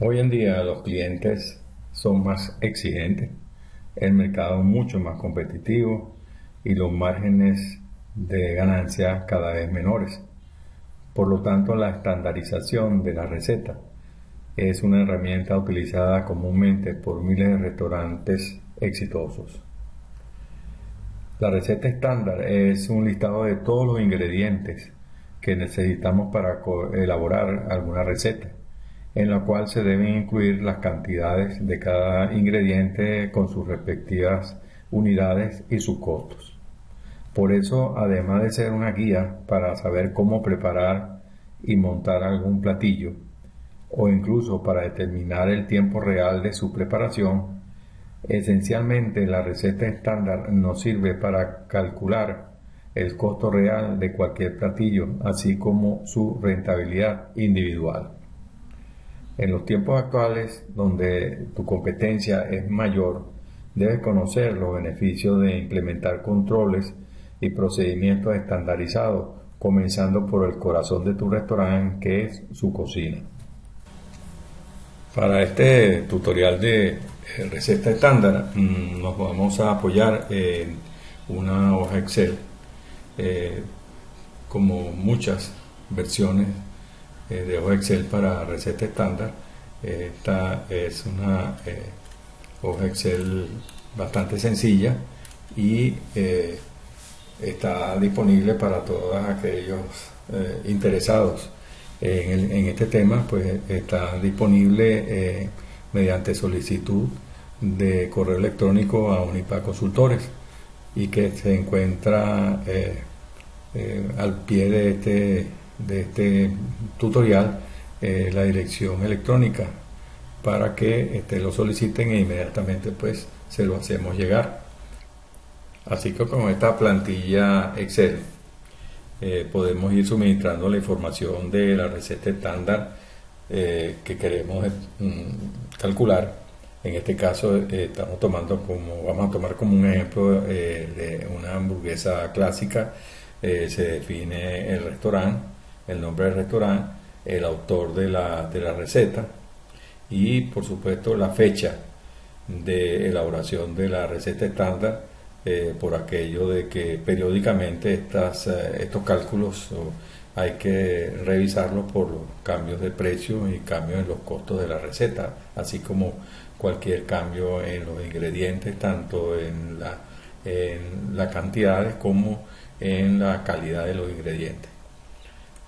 Hoy en día los clientes son más exigentes, el mercado es mucho más competitivo y los márgenes de ganancia cada vez menores. Por lo tanto, la estandarización de la receta es una herramienta utilizada comúnmente por miles de restaurantes exitosos. La receta estándar es un listado de todos los ingredientes que necesitamos para elaborar alguna receta, en la cual se deben incluir las cantidades de cada ingrediente con sus respectivas unidades y sus costos. Por eso, además de ser una guía para saber cómo preparar y montar algún platillo, o incluso para determinar el tiempo real de su preparación, esencialmente la receta estándar nos sirve para calcular el costo real de cualquier platillo, así como su rentabilidad individual. En los tiempos actuales, donde tu competencia es mayor, debes conocer los beneficios de implementar controles y procedimientos estandarizados, comenzando por el corazón de tu restaurante, que es su cocina. Para este tutorial de receta estándar, nos vamos a apoyar en una hoja Excel, como muchas versiones de hoja Excel para receta estándar. Esta es una hoja Excel bastante sencilla y está disponible para todos aquellos interesados en este tema. Pues está disponible mediante solicitud de correo electrónico a Unipa Consultores, y que se encuentra al pie de este tutorial la dirección electrónica para que lo soliciten e inmediatamente pues se lo hacemos llegar. Así que con esta plantilla Excel podemos ir suministrando la información de la receta estándar que queremos calcular. En este caso vamos a tomar como un ejemplo de una hamburguesa clásica. Se define el restaurante, el nombre del restaurante, el autor de la receta y por supuesto la fecha de elaboración de la receta estándar, por aquello de que periódicamente estos cálculos hay que revisarlos por los cambios de precio y cambios en los costos de la receta, así como cualquier cambio en los ingredientes, tanto en la cantidades como en la calidad de los ingredientes.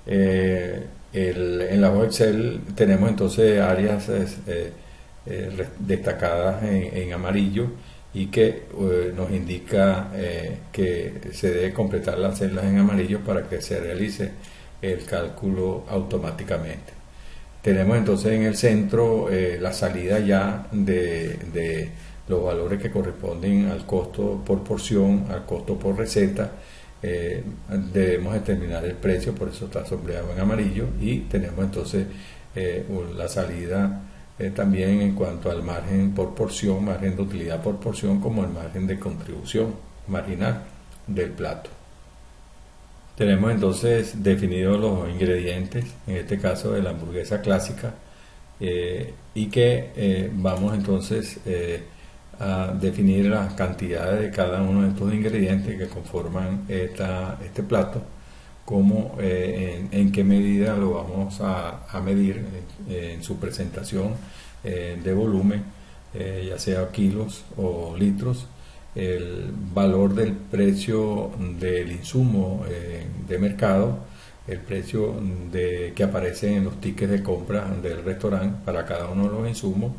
En la hoja Excel tenemos entonces áreas destacadas en amarillo, y que nos indica que se debe completar las celdas en amarillo para que se realice el cálculo automáticamente. Tenemos entonces en el centro la salida ya de los valores que corresponden al costo por porción, al costo por receta. Debemos determinar el precio, por eso está sombreado en amarillo, y tenemos entonces la salida también en cuanto al margen por porción, margen de utilidad por porción, como el margen de contribución marginal del plato. Tenemos entonces definidos los ingredientes, en este caso de la hamburguesa clásica, y que vamos entonces a definir las cantidades de cada uno de estos ingredientes que conforman este plato, como en qué medida lo vamos a medir en su presentación de volumen, ya sea kilos o litros, el valor del precio del insumo de mercado, el precio que aparece en los tickets de compra del restaurante para cada uno de los insumos,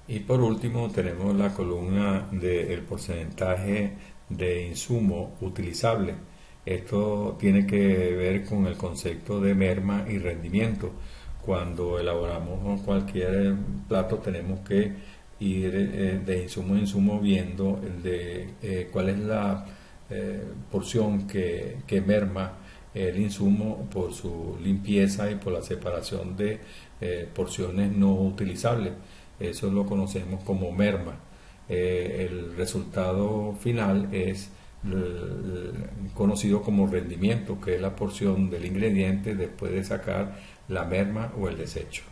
y por último tenemos la columna del porcentaje de insumo utilizable. Esto tiene que ver con el concepto de merma y rendimiento. Cuando elaboramos cualquier plato tenemos que ir de insumo en insumo viendo cuál es la porción que merma el insumo por su limpieza y por la separación de porciones no utilizables. Eso lo conocemos como merma. El resultado final es conocido como rendimiento, que es la porción del ingrediente después de sacar la merma o el desecho.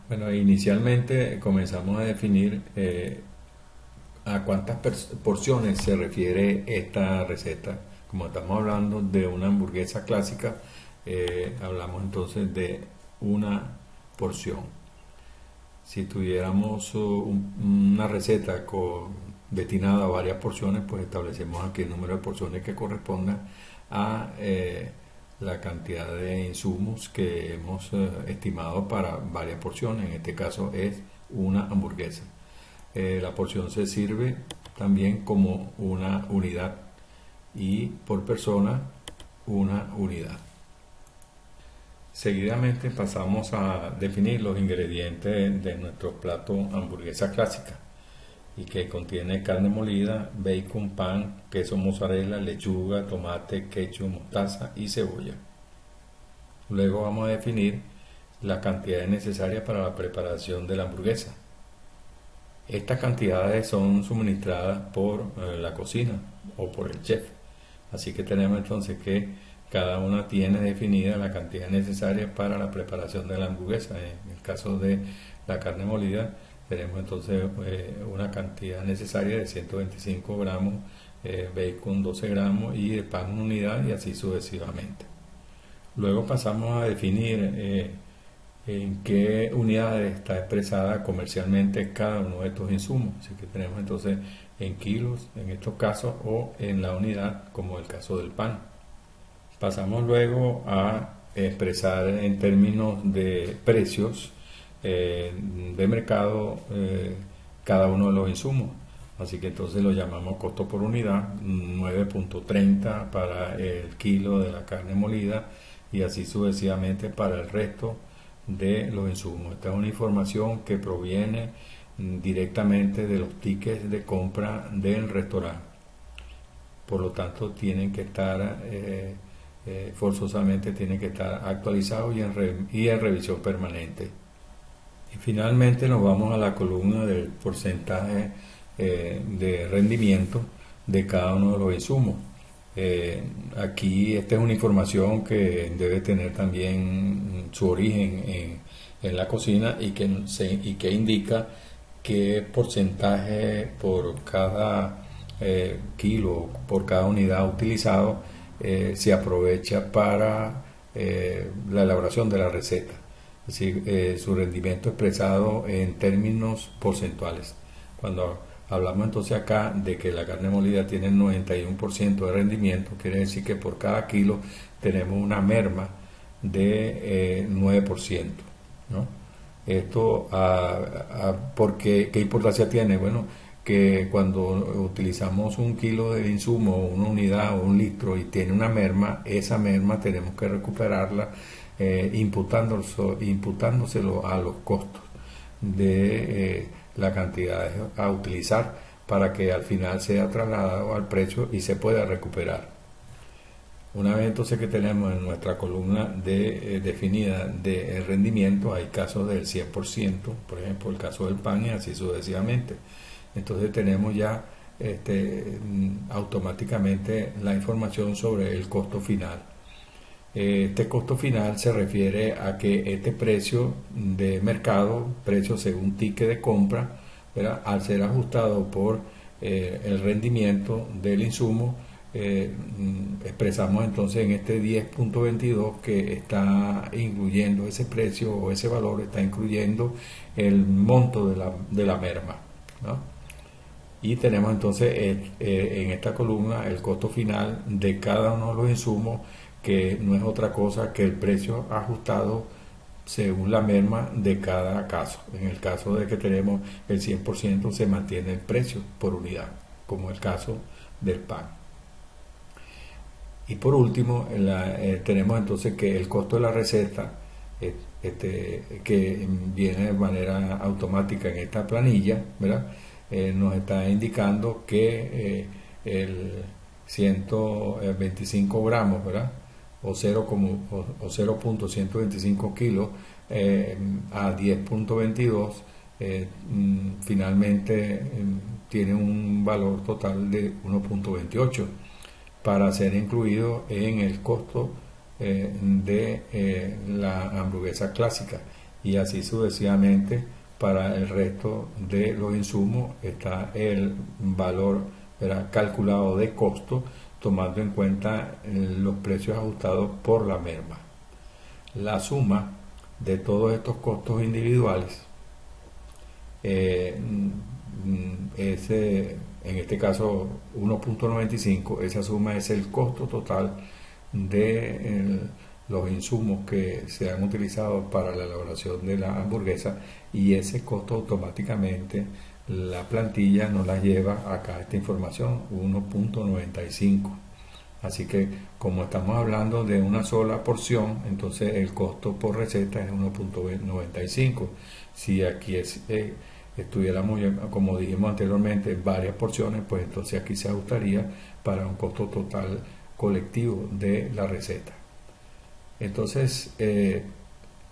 Bueno, inicialmente comenzamos a definir a cuántas porciones se refiere esta receta. Como estamos hablando de una hamburguesa clásica, hablamos entonces de una porción. Si tuviéramos una receta destinada a varias porciones, pues establecemos aquí el número de porciones que correspondan a la cantidad de insumos que hemos estimado para varias porciones. En este caso es una hamburguesa. La porción se sirve también como una unidad y por persona una unidad. Seguidamente pasamos a definir los ingredientes de nuestro plato hamburguesa clásica y que contiene carne molida, bacon, pan, queso mozzarella, lechuga, tomate, ketchup, mostaza y cebolla. Luego vamos a definir las cantidades necesarias para la preparación de la hamburguesa. Estas cantidades son suministradas por la cocina o por el chef. Así que tenemos entonces que cada una tiene definida la cantidad necesaria para la preparación de la hamburguesa. En el caso de la carne molida, tenemos entonces una cantidad necesaria de 125 gramos, bacon 12 gramos y de pan una unidad y así sucesivamente. Luego pasamos a definir en qué unidades está expresada comercialmente cada uno de estos insumos. Así que tenemos entonces en kilos en estos casos o en la unidad como el caso del pan. Pasamos luego a expresar en términos de precios de mercado cada uno de los insumos. Así que entonces lo llamamos costo por unidad, 9.30 para el kilo de la carne molida y así sucesivamente para el resto de los insumos. Esta es una información que proviene directamente de los tickets de compra del restaurante. Por lo tanto, tienen que estar forzosamente tienen que estar actualizados y en revisión permanente. Y finalmente nos vamos a la columna del porcentaje de rendimiento de cada uno de los insumos. Aquí esta es una información que debe tener también su origen en la cocina y que indica qué porcentaje por cada kilo, por cada unidad utilizado se aprovecha para la elaboración de la receta. Es decir, su rendimiento expresado en términos porcentuales. Cuando hablamos entonces acá de que la carne molida tiene el 91% de rendimiento, quiere decir que por cada kilo tenemos una merma de 9%, ¿no? Esto, porque, ¿qué importancia tiene? Bueno, que cuando utilizamos un kilo de insumo, una unidad o un litro y tiene una merma, esa merma tenemos que recuperarla imputándoselo a los costos de la cantidad a utilizar para que al final sea trasladado al precio y se pueda recuperar. Una vez entonces que tenemos en nuestra columna definida de rendimiento, hay casos del 100%, por ejemplo el caso del pan y así sucesivamente. Entonces tenemos ya automáticamente la información sobre el costo final. Este costo final se refiere a que este precio de mercado, precio según ticket de compra, ¿verdad?, al ser ajustado por el rendimiento del insumo, expresamos entonces en este 10.22 que está incluyendo ese precio o ese valor, está incluyendo el monto de la merma, ¿no? Y tenemos entonces en esta columna el costo final de cada uno de los insumos, que no es otra cosa que el precio ajustado según la merma de cada caso. En el caso de que tenemos el 100% se mantiene el precio por unidad, como el caso del pan. Y por último, tenemos entonces que el costo de la receta, que viene de manera automática en esta planilla, ¿verdad?, nos está indicando que el 125 gramos, ¿verdad?, o 0.125 kilos a 10.22 finalmente tiene un valor total de 1.28 para ser incluido en el costo de la hamburguesa clásica. y así sucesivamente. Para el resto de los insumos está el valor, ¿verdad?, calculado de costo, tomando en cuenta los precios ajustados por la merma. La suma de todos estos costos individuales en este caso 1.95, esa suma es el costo total de los insumos que se han utilizado para la elaboración de la hamburguesa, y ese costo automáticamente la plantilla nos la lleva acá esta información, 1.95. Así que como estamos hablando de una sola porción, entonces el costo por receta es 1.95. Si aquí estuviéramos, como dijimos anteriormente, varias porciones, pues entonces aquí se ajustaría para un costo total colectivo de la receta. Entonces,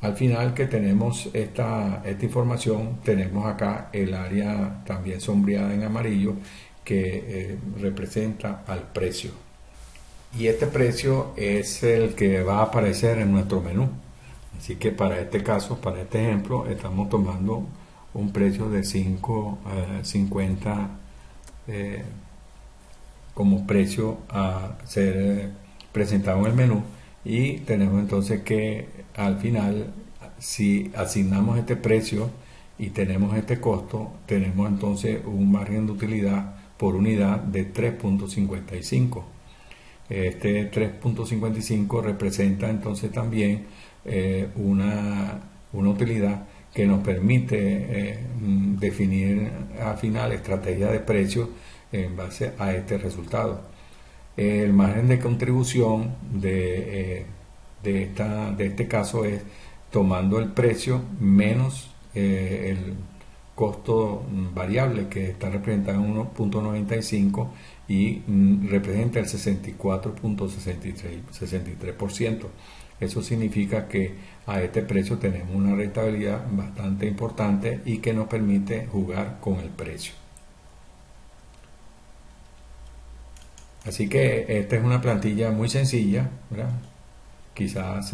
al final que tenemos esta información, tenemos acá el área también sombreada en amarillo que representa al precio. Y este precio es el que va a aparecer en nuestro menú. Así que para este caso, para este ejemplo, estamos tomando un precio de 5.50 como precio a ser presentado en el menú, y tenemos entonces que al final, si asignamos este precio y tenemos este costo, tenemos entonces un margen de utilidad por unidad de 3.55. Este 3.55 representa entonces también una utilidad que nos permite definir al final estrategia de precios en base a este resultado. El margen de contribución de este caso es tomando el precio menos el costo variable, que está representado en 1.95 y representa el 64.63%. Eso significa que a este precio tenemos una rentabilidad bastante importante y que nos permite jugar con el precio. Así que esta es una plantilla muy sencilla, ¿verdad? Quizás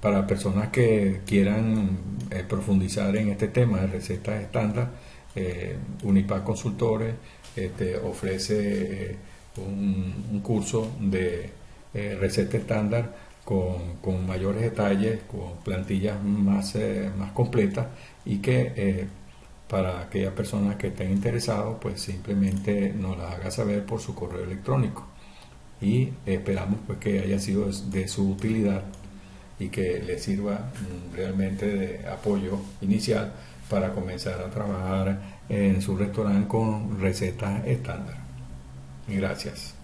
para personas que quieran profundizar en este tema de recetas estándar, Unipac Consultores ofrece un curso de receta estándar con mayores detalles, con plantillas más completas, y que para aquellas personas que estén interesados, pues simplemente nos las haga saber por su correo electrónico, y esperamos pues que haya sido de su utilidad y que les sirva realmente de apoyo inicial para comenzar a trabajar en su restaurante con recetas estándar. Gracias.